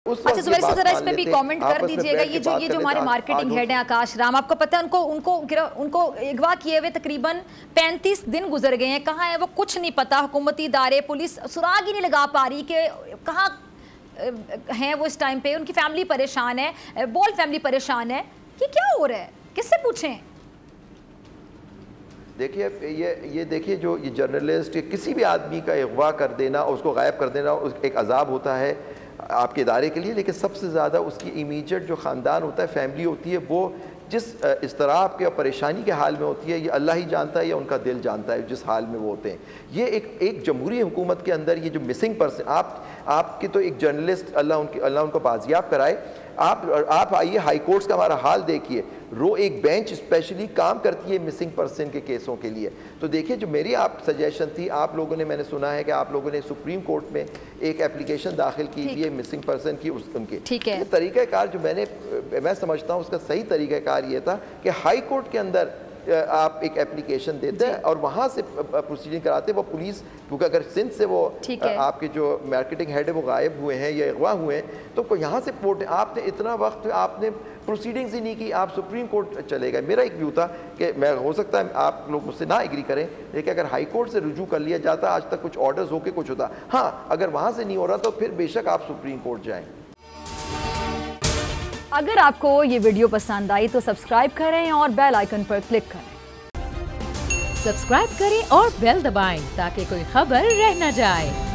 अच्छा सुबह से जरा इस पे भी कमेंट कर दीजिएगा। ये जो हमारे मार्केटिंग हेड हैं आकाश राम, आपको पता है उनको अगवा किए हुए तकरीबन 35 दिन गुजर गए हैं। कहाँ है वो कुछ नहीं पता। हुकूमती इदारे पुलिस सुराग ही नहीं लगा पा रही कि कहाँ हैं वो इस टाइम पे। उनकी फैमिली परेशान है, बोल फैमिली परेशान है कि क्या हो रहा है, किससे पूछें। देखिए ये देखिए जो ये जर्नलिस्ट किसी भी आदमी का अगवा कर देना, उसको गायब कर देना एक अजाब होता है आपके इदारे के लिए, लेकिन सबसे ज़्यादा उसकी इमीडिएट जो ख़ानदान होता है, फैमिली होती है, वो जिस इस्तराब के परेशानी के हाल में होती है, ये अल्लाह ही जानता है या उनका दिल जानता है जिस हाल में वो होते हैं। ये एक जमहूरी हुकूमत के अंदर ये जो मिसिंग पर्सन, आपके तो एक जर्नलिस्ट अल्लाह उनको बाजियाब कराए। आप आइए हाई कोर्ट्स का हमारा हाल देखिए, एक बेंच स्पेशली काम करती है मिसिंग पर्सन के केसों के लिए। तो देखिए जो मेरी आप सजेशन थी, आप लोगों ने, मैंने सुना है कि आप लोगों ने सुप्रीम कोर्ट में एक एप्लीकेशन दाखिल की थी है मिसिंग पर्सन की, उनके ठीक है तरीक़ाकार जो मैं समझता हूँ उसका सही तरीक़ाकार ये था कि हाई कोर्ट के अंदर आप एक एप्लीकेशन देते हैं और वहाँ से प्रोसीडिंग कराते हैं। वो पुलिस, क्योंकि अगर सिंध से वो आपके जो मार्केटिंग हेड है वो गायब हुए हैं या अगवा हुए हैं, तो यहाँ से आपने इतना वक्त आपने प्रोसीडिंग्स ही नहीं की, आप सुप्रीम कोर्ट चले गए। मेरा एक व्यू था कि मैं, हो सकता है आप लोग मुझसे ना एग्री करें, लेकिन अगर हाई कोर्ट से रुजू कर लिया जाता, आज तक कुछ ऑर्डर्स होके कुछ होता। हाँ, अगर वहाँ से नहीं हो रहा तो फिर बेशक आप सुप्रीम कोर्ट जाएँ। अगर आपको ये वीडियो पसंद आई तो सब्सक्राइब करें और बेल आइकन पर क्लिक करें। सब्सक्राइब करें और बेल दबाएं ताकि कोई खबर रह न जाए।